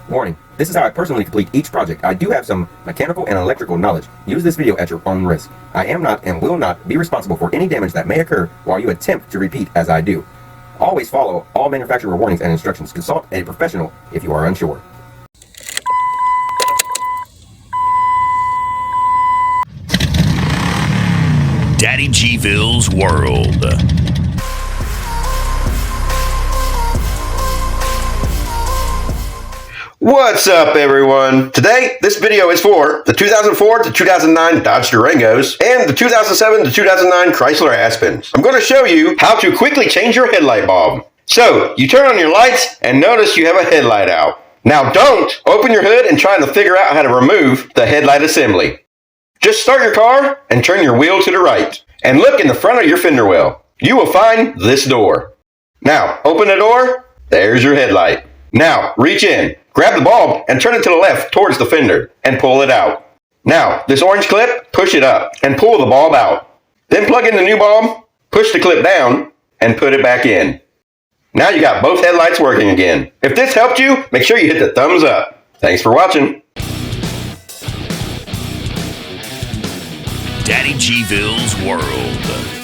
Warning, this is how I personally complete each project. I do have some mechanical and electrical knowledge. Use this video at your own risk. I am not and will not be responsible for any damage that may occur while you attempt to repeat as I do. Always follow all manufacturer warnings and instructions. Consult a professional if you are unsure. DADDYGVILLE'S World. What's up, everyone? Today, this video is for the 2004 to 2009 Dodge Durangos and the 2007 to 2009 Chrysler Aspens. I'm going to show you how to quickly change your headlight bulb. So, you turn on your lights and notice you have a headlight out. Now don't open your hood and try to figure out how to remove the headlight assembly. Just start your car and turn your wheel to the right and look in the front of your fender well. You will find this door. Now, open the door. There's your headlight. Now, reach in. Grab the bulb and turn it to the left towards the fender and pull it out. Now, this orange clip, push it up and pull the bulb out. Then plug in the new bulb, push the clip down, and put it back in. Now you got both headlights working again. If this helped you, make sure you hit the thumbs up. Thanks for watching. DADDYGVILLE'S World.